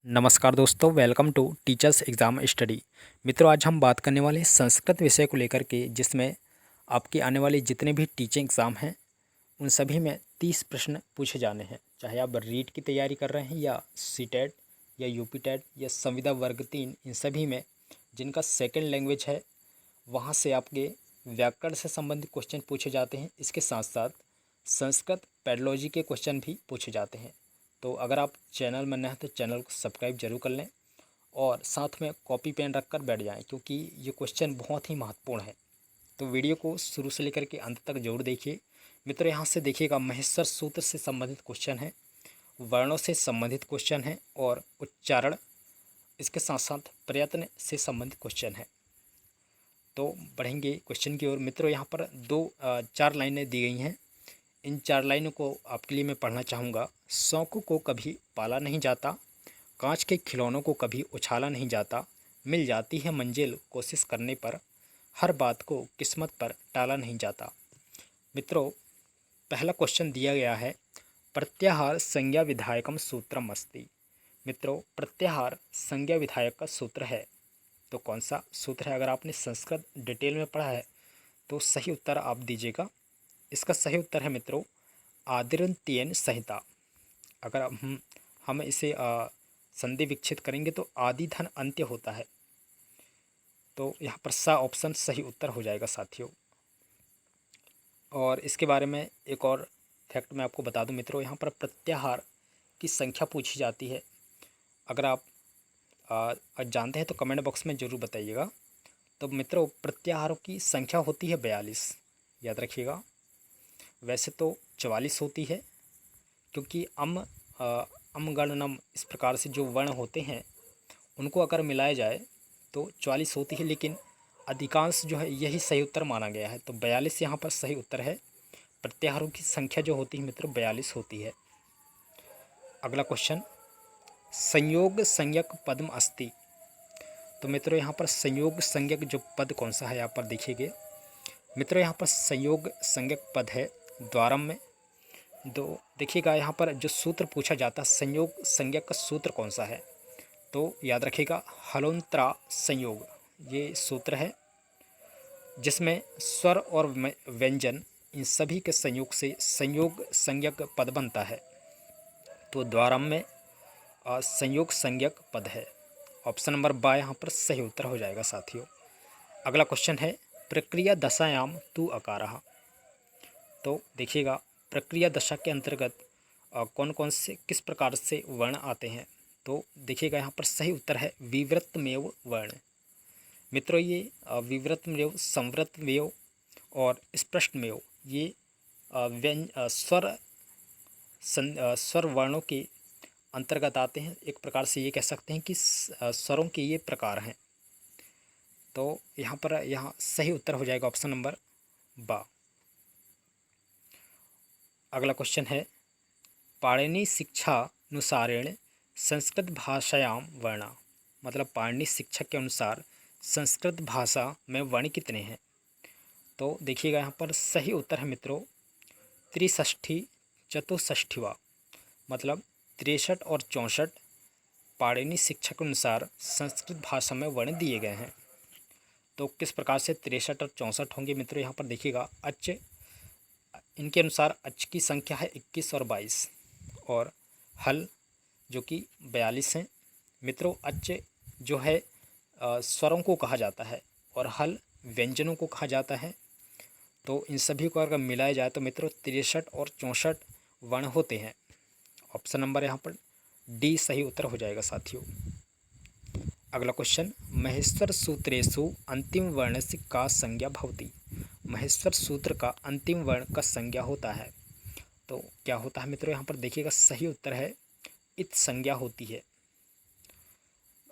नमस्कार दोस्तों, welcome to teachers exam study. मित्रों, आज हम बात करने वाले हैं संस्कृत विषय को लेकर के, जिसमें आपके आने वाले जितने भी टीचिंग एग्ज़ाम हैं उन सभी में 30 प्रश्न पूछे जाने हैं। चाहे आप रीट की तैयारी कर रहे हैं या सीटेट या यूपी टेट या संविदा वर्ग 3, इन सभी में जिनका सेकेंड लैंग्वेज है वहाँ से आपके व्याकरण से संबंधित क्वेश्चन पूछे जाते हैं। इसके साथ साथ संस्कृत पेडोलॉजी के क्वेश्चन भी पूछे जाते हैं। तो अगर आप चैनल में नए हैं तो चैनल को सब्सक्राइब जरूर कर लें और साथ में कॉपी पेन रख कर बैठ जाएं, क्योंकि ये क्वेश्चन बहुत ही महत्वपूर्ण है। तो वीडियो को शुरू से लेकर के अंत तक जरूर देखिए। मित्रों, यहाँ से देखिएगा, महेश्वर सूत्र से संबंधित क्वेश्चन है, वर्णों से संबंधित क्वेश्चन है और उच्चारण, इसके साथ साथ प्रयत्न से संबंधित क्वेश्चन है। तो बढ़ेंगे क्वेश्चन की ओर। मित्रों, यहाँ पर 4 लाइनें दी गई हैं। इन 4 लाइनों को आपके लिए मैं पढ़ना चाहूँगा। शौक को कभी पाला नहीं जाता, कांच के खिलौनों को कभी उछाला नहीं जाता, मिल जाती है मंजिल कोशिश करने पर, हर बात को किस्मत पर टाला नहीं जाता। मित्रों, पहला क्वेश्चन दिया गया है, प्रत्याहार संज्ञा विधायकम सूत्रम अस्ति। मित्रों, प्रत्याहार संज्ञा विधायक का सूत्र है, तो कौन सा सूत्र है? अगर आपने संस्कृत डिटेल में पढ़ा है तो सही उत्तर आप दीजिएगा। इसका सही उत्तर है मित्रों, आदिरंत्येन संहिता। अगर हम इसे संधि विच्छेद करेंगे तो आदि धन अंत्य होता है। तो यहाँ पर सा ऑप्शन सही उत्तर हो जाएगा साथियों। और इसके बारे में एक और फैक्ट मैं आपको बता दूं मित्रों, यहाँ पर प्रत्याहार की संख्या पूछी जाती है। अगर आप जानते हैं तो कमेंट बॉक्स में ज़रूर बताइएगा। तो मित्रों, प्रत्याहारों की संख्या होती है 42, याद रखिएगा। वैसे तो 44 होती है, क्योंकि अम गण नम इस प्रकार से जो वर्ण होते हैं उनको अगर मिलाया जाए तो 44 होती है, लेकिन अधिकांश जो है यही सही उत्तर माना गया है। तो 42 यहाँ पर सही उत्तर है। प्रत्याहारों की संख्या जो होती है मित्रों 42 होती है। अगला क्वेश्चन, संयोग संज्ञक पद्म अस्ति। तो मित्रों, यहाँ पर संयोग संज्ञक जो पद कौन सा है यहाँ पर देखिएगा। मित्रों, यहाँ पर संयोग संज्ञक पद है द्वारम में। तो देखिएगा, यहाँ पर जो सूत्र पूछा जाता है संयोग संज्ञक का सूत्र कौन सा है, तो याद रखिएगा हलोंत्रा संयोग, ये सूत्र है जिसमें स्वर और व्यंजन इन सभी के संयोग से संयोग संज्ञक पद बनता है। तो द्वारम में संयोग संज्ञक पद है। ऑप्शन नंबर बा यहाँ पर सही उत्तर हो जाएगा साथियों। अगला क्वेश्चन है, प्रक्रिया दशायाम तु अकारः। तो देखिएगा, प्रक्रिया दशा के अंतर्गत कौन कौन से किस प्रकार से वर्ण आते हैं, तो देखिएगा यहाँ पर सही उत्तर है विवृतमेव वर्ण। मित्रों, ये विवृतमेव, संवृतमेव और स्पष्टमेव ये स्वर वर्णों के अंतर्गत आते हैं। एक प्रकार से ये कह सकते हैं कि स्वरों के ये प्रकार हैं। तो यहाँ सही उत्तर हो जाएगा ऑप्शन नंबर बा। अगला क्वेश्चन है, पाणिनि शिक्षानुसारेण संस्कृत भाषायाम वर्णा। मतलब पाणिनि शिक्षा के अनुसार संस्कृत भाषा में वर्ण कितने हैं? तो देखिएगा, यहाँ पर सही उत्तर है मित्रों 63 चतुष्षष्ठीवा। मतलब 63 और 64 पाणिनि शिक्षा के अनुसार संस्कृत भाषा में वर्ण दिए गए हैं। तो किस प्रकार से 63 और 64 होंगे मित्रों? यहाँ पर देखिएगा, अच, इनके अनुसार अच की संख्या है 21 और 22, और हल जो कि 42 हैं। मित्रों, अच जो है स्वरों को कहा जाता है और हल व्यंजनों को कहा जाता है। तो इन सभी को अगर मिलाया जाए तो मित्रों 63 और 64 वर्ण होते हैं। ऑप्शन नंबर यहाँ पर डी सही उत्तर हो जाएगा साथियों। अगला क्वेश्चन, महेश्वर सूत्रेषु अंतिम वर्णस्य का संज्ञा भवति। महेश्वर सूत्र का अंतिम वर्ण का संज्ञा होता है, तो क्या होता है मित्रों? यहाँ पर देखिएगा, सही उत्तर है इत संज्ञा होती है।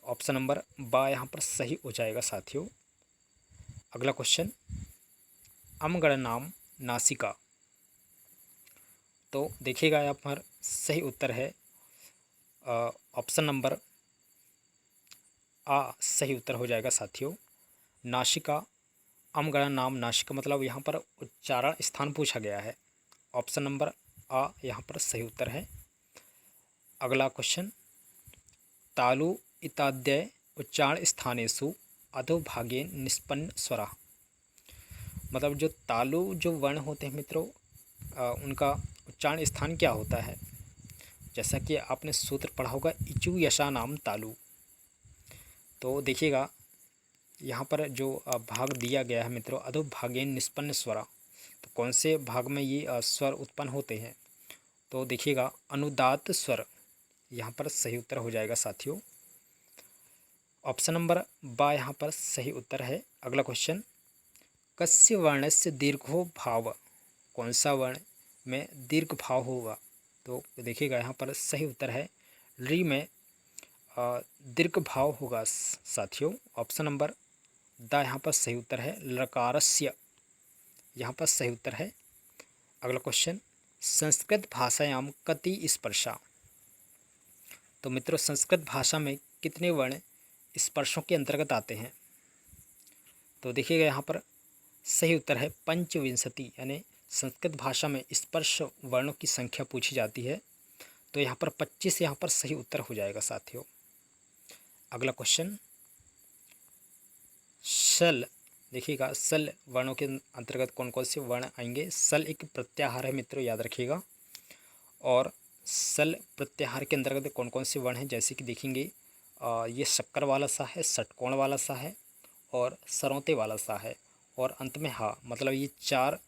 ऑप्शन नंबर बा यहाँ पर सही हो जाएगा साथियों। अगला क्वेश्चन, अमगणनाम नासिका। तो देखिएगा, यहाँ पर सही उत्तर है ऑप्शन नंबर आ सही उत्तर हो जाएगा साथियों। नासिका, अमगणना नाम नासिका, मतलब यहाँ पर उच्चारण स्थान पूछा गया है। ऑप्शन नंबर आ यहाँ पर सही उत्तर है। अगला क्वेश्चन, तालु इत्याद्य उच्चारण स्थानेषु अधोभागे निष्पन्न स्वरा। मतलब जो तालु जो वर्ण होते हैं मित्रों, उनका उच्चारण स्थान क्या होता है? जैसा कि आपने सूत्र पढ़ा होगा, इचु यशा नाम तालु। तो देखिएगा यहाँ पर जो भाग दिया गया है मित्रों, अधोभागेन निष्पन्न स्वरा, तो कौन से भाग में ये स्वर उत्पन्न होते हैं? तो देखिएगा अनुदात स्वर यहाँ पर सही उत्तर हो जाएगा साथियों। ऑप्शन नंबर बा यहाँ पर सही उत्तर है। अगला क्वेश्चन, कस्य वर्णस्य दीर्घो भाव, कौन सा वर्ण में दीर्घ भाव होगा? तो देखिएगा यहाँ पर सही उत्तर है री में दीर्घ भाव होगा साथियों। ऑप्शन नंबर द यहाँ पर सही उत्तर है। लकारस्य यहाँ पर सही उत्तर है। अगला क्वेश्चन, संस्कृत भाषायाम कति स्पर्शा, तो मित्रों संस्कृत भाषा में कितने वर्ण स्पर्शों के अंतर्गत आते हैं? तो देखिएगा यहाँ पर सही उत्तर है पंचविंशति, यानी संस्कृत भाषा में स्पर्श वर्णों की संख्या पूछी जाती है, तो यहाँ पर 25 यहाँ पर सही उत्तर हो जाएगा साथियों। अगला क्वेश्चन, सल, देखिएगा सल वर्णों के अंतर्गत कौन कौन से वर्ण आएंगे? सल एक प्रत्याहार है मित्रों, याद रखिएगा। और सल प्रत्याहार के अंतर्गत कौन कौन से वर्ण हैं? जैसे कि देखेंगे ये शक्कर वाला सा है, षटकोण वाला सा है और सरौते वाला सा है, और अंत में हा। मतलब ये 4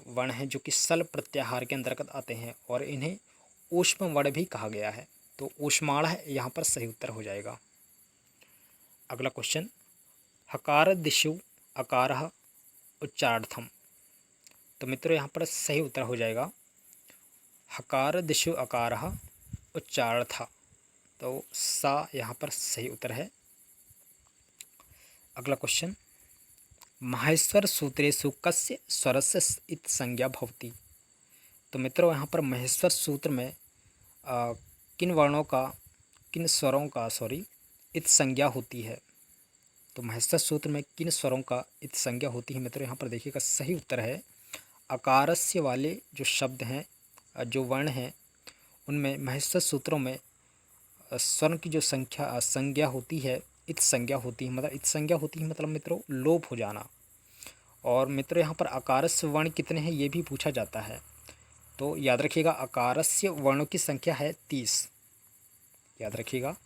वर्ण हैं जो कि सल प्रत्याहार के अंतर्गत आते हैं, और इन्हें ऊष्म वर्ण भी कहा गया है। तो ऊष्माण यहाँ पर सही उत्तर हो जाएगा। अगला क्वेश्चन, हकार दिशु अकारः उच्चारार्थम, तो मित्रों यहाँ पर सही उत्तर हो जाएगा हकार दिशु अकारः उच्चारार्थ, तो सा यहाँ पर सही उत्तर है। अगला क्वेश्चन, महेश्वर सूत्रेषु कस्य स्वरस्य इति संज्ञा भवति, तो मित्रों यहाँ पर महेश्वर सूत्र में किन वर्णों का, किन स्वरों का इति संज्ञा होती है? तो महेश्वर सूत्र में किन स्वरों का इति संज्ञा होती है मित्रों? यहाँ पर देखिएगा सही उत्तर है अकारस्य वाले जो शब्द हैं, जो वर्ण हैं, उनमें महेश्वर सूत्रों में स्वर्ण की जो संज्ञा होती है, इत संज्ञा होती है। मतलब इत संज्ञा होती है मतलब मित्रों लोप हो जाना। और मित्रों यहाँ पर अकारस्य वर्ण कितने हैं ये भी पूछा जाता है, तो याद रखिएगा अकारस्य वर्णों की संख्या है 30, याद रखिएगा।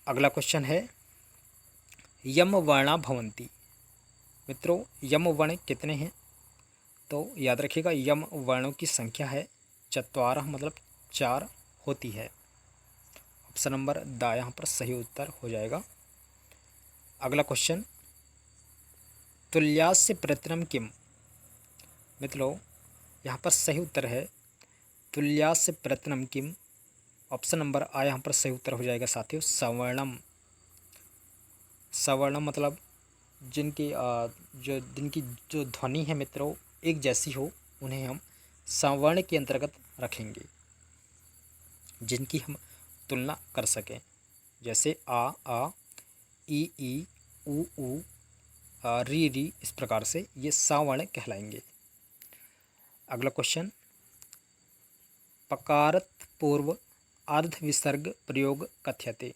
अगला क्वेश्चन है, यम वर्णा भवन्ति, मित्रों यम वर्ण कितने हैं? तो याद रखिएगा यम वर्णों की संख्या है 4, मतलब 4 होती है। ऑप्शन नंबर द यहाँ पर सही उत्तर हो जाएगा। अगला क्वेश्चन, तुल्यास्य प्रत्ययम किम, मित्रों यहाँ पर सही उत्तर है तुल्यास्य प्रत्ययम किम। ऑप्शन नंबर आ यहाँ पर सही उत्तर हो जाएगा साथियों सवर्णम। सवर्णम मतलब जिनकी जो ध्वनि है मित्रों एक जैसी हो, उन्हें हम सवर्ण के अंतर्गत रखेंगे, जिनकी हम तुलना कर सकें। जैसे आ, ई, ऊ, री, इस प्रकार से ये सवर्ण कहलाएंगे। अगला क्वेश्चन, पकारत पूर्व अर्ध विसर्ग प्रयोग कथ्यते,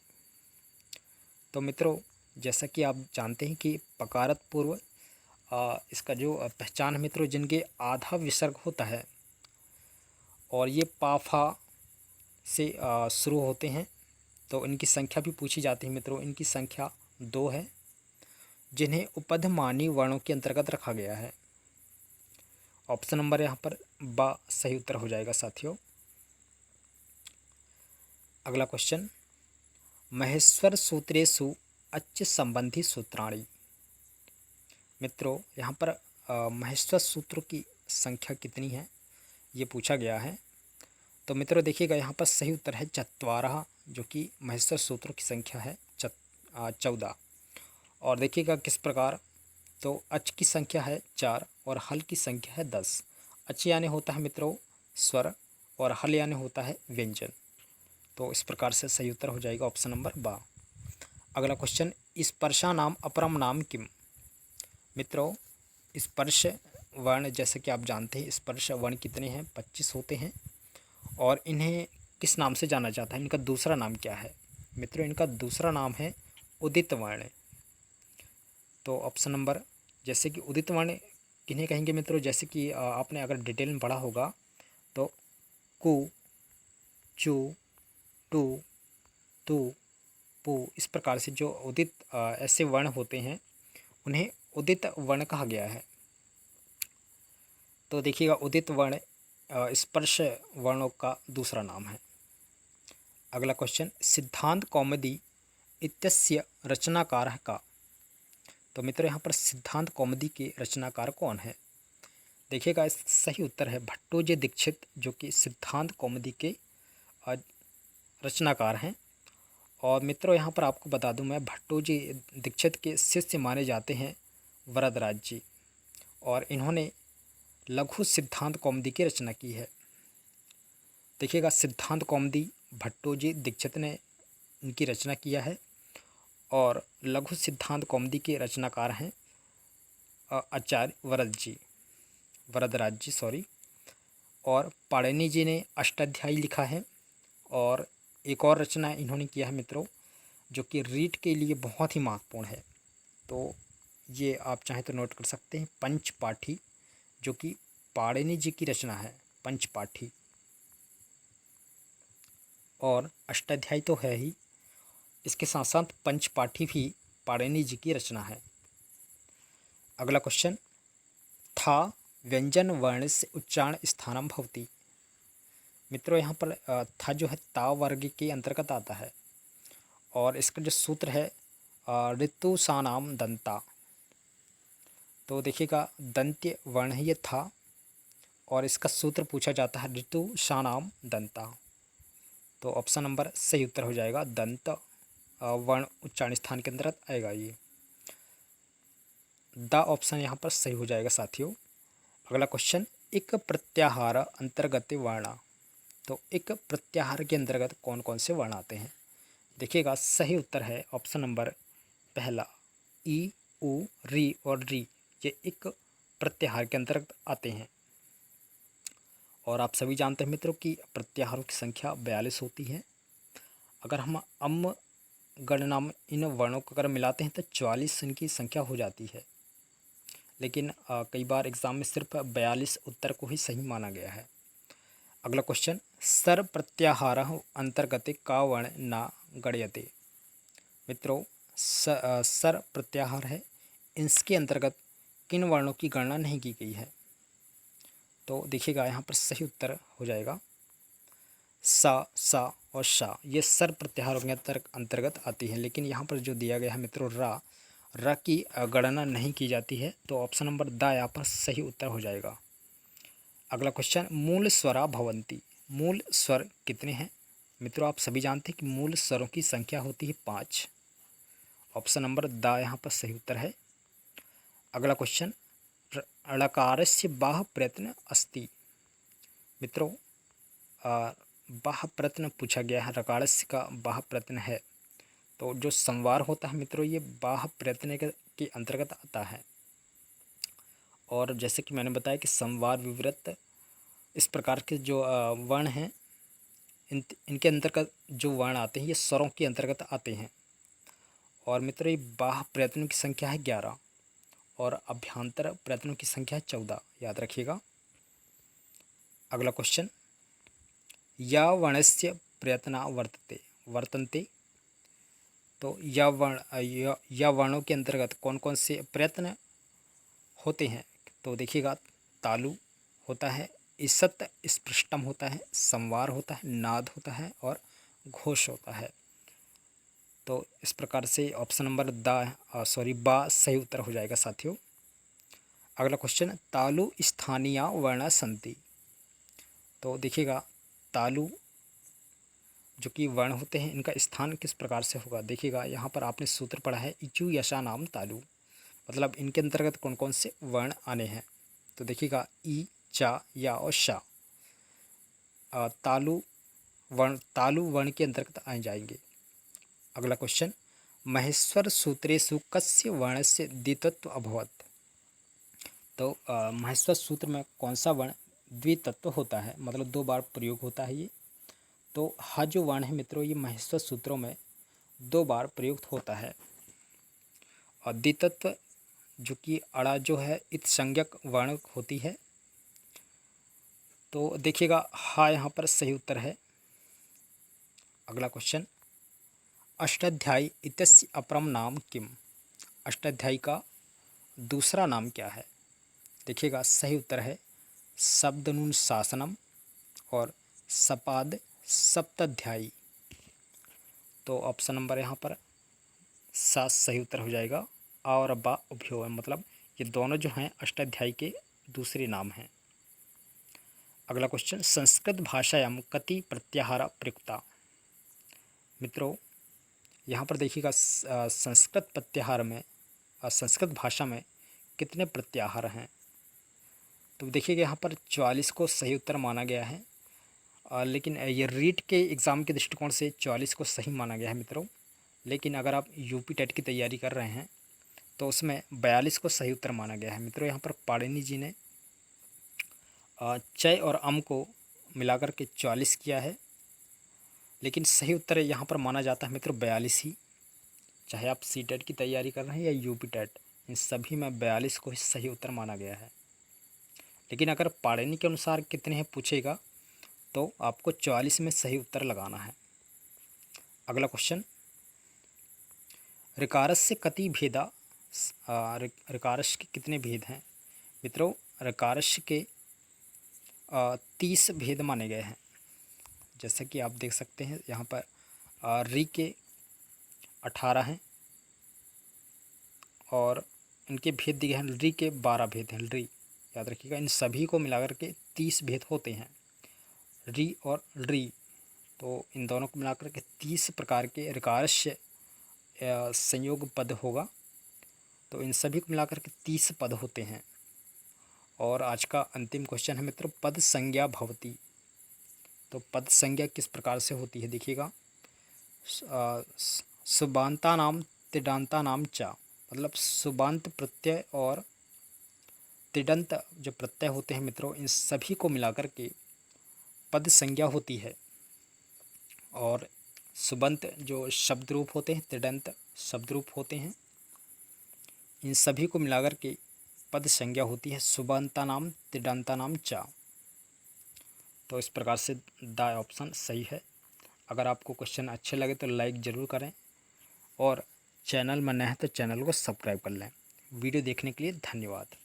तो मित्रों जैसा कि आप जानते हैं कि पकारत पूर्व इसका जो पहचान है मित्रों, जिनके आधा विसर्ग होता है और ये पाफा से शुरू होते हैं, तो इनकी संख्या भी पूछी जाती है मित्रों। इनकी संख्या 2 है, जिन्हें उपधमानी वर्णों के अंतर्गत रखा गया है। ऑप्शन नंबर यहाँ पर बा सही उत्तर हो जाएगा साथियों। अगला क्वेश्चन, महेश्वर सूत्रेषु अच् संबंधी सूत्राणि, मित्रों यहाँ पर महेश्वर सूत्रों की संख्या कितनी है ये पूछा गया है। तो मित्रों देखिएगा यहाँ पर सही उत्तर है 4, जो कि महेश्वर सूत्रों की संख्या है 14। और देखिएगा किस प्रकार, तो अच की संख्या है 4 और हल की संख्या है 10। अच यानी होता है मित्रों स्वर और हल यानी होता है व्यंजन। तो इस प्रकार से सही उत्तर हो जाएगा ऑप्शन नंबर बा। अगला क्वेश्चन, स्पर्शा नाम अपरम नाम किम, मित्रों स्पर्श वर्ण जैसे कि आप जानते हैं स्पर्श वर्ण कितने हैं 25 होते हैं, और इन्हें किस नाम से जाना जाता है, इनका दूसरा नाम क्या है? मित्रों, इनका दूसरा नाम है उदित वर्ण। तो ऑप्शन नंबर, जैसे कि उदित वर्ण किन्हें कहेंगे मित्रों, जैसे कि आपने अगर डिटेल में पढ़ा होगा तो कु, चु, टू, तू, पू, इस प्रकार से जो उदित ऐसे वर्ण होते हैं उन्हें उदित वर्ण कहा गया है। तो देखिएगा, उदित वर्ण स्पर्श वर्णों का दूसरा नाम है। अगला क्वेश्चन, सिद्धांत कौमुदी इत्यस्य रचनाकार का। तो मित्रों, यहाँ पर सिद्धांत कौमुदी के रचनाकार कौन है? देखिएगा, इस सही उत्तर है भट्टोजी दीक्षित, जो कि सिद्धांत कौमुदी के रचनाकार हैं। और मित्रों, यहाँ पर आपको बता दूं मैं, भट्टोजी दीक्षित के शिष्य माने जाते हैं वरदराज जी, और इन्होंने लघु सिद्धांत कौमुदी की रचना की है। देखिएगा, सिद्धांत कौमुदी भट्टोजी दीक्षित ने इनकी रचना किया है, और लघु सिद्धांत कौमुदी के रचनाकार हैं आचार्य वरदराज जी सॉरी। और पाणिनि जी ने अष्टाध्यायी लिखा है, और एक और रचना इन्होंने किया है मित्रों, जो कि रीट के लिए बहुत ही महत्वपूर्ण है। तो ये आप चाहें तो नोट कर सकते हैं, पंचपाठी, जो कि पाणिनि जी की रचना है, पंचपाठी। और अष्टाध्यायी तो है ही, इसके साथ साथ पंचपाठी भी पाणिनि जी की रचना है। अगला क्वेश्चन, था व्यंजन वर्ण से उच्चारण स्थानम भवति। मित्रों, यहाँ पर था जो है ता वर्ग के अंतर्गत आता है, और इसका जो सूत्र है ऋतुसानाम दंता। तो देखिएगा, दंत्य वर्ण है ये था, और इसका सूत्र पूछा जाता है ऋतुसानाम दंता। तो ऑप्शन नंबर सही उत्तर हो जाएगा, दंत वर्ण उच्चारण स्थान के अंतर्गत आएगा ये। द ऑप्शन यहाँ पर सही हो जाएगा साथियों। अगला क्वेश्चन, एक प्रत्याहार अंतर्गत वर्ण। तो एक प्रत्याहार के अंतर्गत कौन कौन से वर्ण आते हैं? देखिएगा, सही उत्तर है ऑप्शन नंबर पहला, ई, उ, री और री, ये एक प्रत्याहार के अंतर्गत आते हैं। और आप सभी जानते हैं मित्रों कि प्रत्याहारों की संख्या 42 होती है। अगर हम गणना में इन वर्णों को अगर मिलाते हैं तो 44 इनकी संख्या हो जाती है, लेकिन कई बार एग्ज़ाम में सिर्फ 42 उत्तर को ही सही माना गया है। अगला क्वेश्चन, सर प्रत्याहार अंतर्गत का वर्ण न गण्यते। मित्रों, सर प्रत्याहार है, इसके अंतर्गत किन वर्णों की गणना नहीं की गई है? तो देखिएगा, यहाँ पर सही उत्तर हो जाएगा सा और शा, ये सर प्रत्याहारों के अंतर्गत आती है। लेकिन यहाँ पर जो दिया गया है मित्रों रा की गणना नहीं की जाती है। तो ऑप्शन नंबर द यहाँ पर सही उत्तर हो जाएगा। अगला क्वेश्चन, मूल स्वरा भवंती। मूल स्वर कितने हैं? मित्रों, आप सभी जानते हैं कि मूल स्वरों की संख्या होती है 5। ऑप्शन नंबर द यहाँ पर सही उत्तर है। अगला क्वेश्चन, ऋकारस्य बाह प्रयत्न अस्ति। मित्रों, बाह प्रयत्न पूछा गया है, ऋकारस्य का बाह प्रयत्न है। तो जो संवार होता है मित्रों, ये बाह प्रयत्न के अंतर्गत आता है। और जैसे कि मैंने बताया कि संवार विवृत इस प्रकार के जो वर्ण हैं, इनके अंतर्गत जो वर्ण आते हैं ये स्वरों के अंतर्गत आते हैं। और मित्रों, ये बाह प्रयत्नों की संख्या है 11, और अभ्यंतर प्रयत्नों की संख्या है 14, याद रखिएगा। अगला क्वेश्चन, या वर्णस्य प्रयत्ना वर्तन्ते। तो या वर्णों के अंतर्गत कौन कौन से प्रयत्न होते हैं? तो देखिएगा, तालु होता है, ईसत स्पृष्टम होता है, संवार होता है, नाद होता है, और घोष होता है। तो इस प्रकार से ऑप्शन नंबर बा सही उत्तर हो जाएगा साथियों। अगला क्वेश्चन, तालु स्थानीय वर्ण संति। तो देखिएगा, तालु जो कि वर्ण होते हैं, इनका स्थान किस प्रकार से होगा? देखिएगा, यहाँ पर आपने सूत्र पढ़ा है इचु यशा नाम तालु, मतलब इनके अंतर्गत कौन कौन से वर्ण आने हैं। तो देखिएगा, ई, चा, या और शा तालु वर्ण के अंतर्गत आ जाएंगे। अगला क्वेश्चन, महेश्वर सूत्रेषु कस्य वर्णस्य द्वितत्व अभवत्। तो महेश्वर सूत्र में कौन सा वर्ण द्वितत्व होता है, मतलब 2 बार प्रयोग होता है ये? तो ह जो वर्ण है मित्रों ये महेश्वर सूत्रों में 2 बार प्रयुक्त होता है। और द्वितत्व जो कि अड़ा जो है इत संज्ञक वर्ण होती है। तो देखिएगा हा यहाँ पर सही उत्तर है। अगला क्वेश्चन, अष्टाध्यायी इत्यस्य अपरम नाम किम? अष्टाध्यायी का दूसरा नाम क्या है? देखिएगा सही उत्तर है शब्दनुशासनम और सपाद सप्ताध्यायी। तो ऑप्शन नंबर यहाँ पर 7 सही उत्तर हो जाएगा। आ और बा उभयो है, मतलब ये दोनों जो हैं अष्टाध्यायी के दूसरे नाम हैं। अगला क्वेश्चन, संस्कृत भाषायां कति प्रत्याहार प्रयुक्ता? मित्रों यहाँ पर देखिएगा संस्कृत प्रत्याहार में संस्कृत भाषा में कितने प्रत्याहार हैं? तो देखिएगा यहाँ पर 44 को सही उत्तर माना गया है। लेकिन ये रीट के एग्ज़ाम के दृष्टिकोण से 44 को सही माना गया है मित्रों। लेकिन अगर आप यूपी टेट की तैयारी कर रहे हैं तो उसमें 42 को सही उत्तर माना गया है मित्रों। यहाँ पर पाणिनि जी ने चय और अम को मिलाकर के 44 किया है, लेकिन सही उत्तर यहाँ पर माना जाता है मित्रों 42 ही। चाहे आप सी टेट की तैयारी कर रहे हैं या यूपी टेट, इन सभी में 42 को ही सही उत्तर माना गया है। लेकिन अगर पाणिनि के अनुसार कितने हैं पूछेगा तो आपको 44 में सही उत्तर लगाना है। अगला क्वेश्चन, ऋकारस्य कति भेदा? ऋकारस्य के कितने भेद हैं? मित्रों ऋकारस्य के 30 भेद माने गए हैं। जैसे कि आप देख सकते हैं यहाँ पर री के 18 हैं और इनके भेद दिए हैं। री के 12 भेद हैं। री याद रखिएगा, इन सभी को मिलाकर के 30 भेद होते हैं। री और री, तो इन दोनों को मिलाकर के 30 प्रकार के ऋकारस्य संयोग पद होगा। तो इन सभी को मिलाकर के 30 पद होते हैं। और आज का अंतिम क्वेश्चन है मित्रों, पद संज्ञा भवती। तो पद संज्ञा किस प्रकार से होती है? देखिएगा सुबांता नाम तिडांता नाम चा, मतलब सुबांत प्रत्यय और तिडंत जो प्रत्यय होते हैं मित्रों, इन सभी को मिलाकर के पद संज्ञा होती है। और सुबंत जो शब्द रूप होते हैं, तिडंत शब्द रूप होते हैं, इन सभी को मिलाकर के पद संज्ञा होती है सुबंता नाम तिडंता नाम चा। तो इस प्रकार से द ऑप्शन सही है। अगर आपको क्वेश्चन अच्छे लगे तो लाइक ज़रूर करें और चैनल में नए हैं तो चैनल को सब्सक्राइब कर लें। वीडियो देखने के लिए धन्यवाद।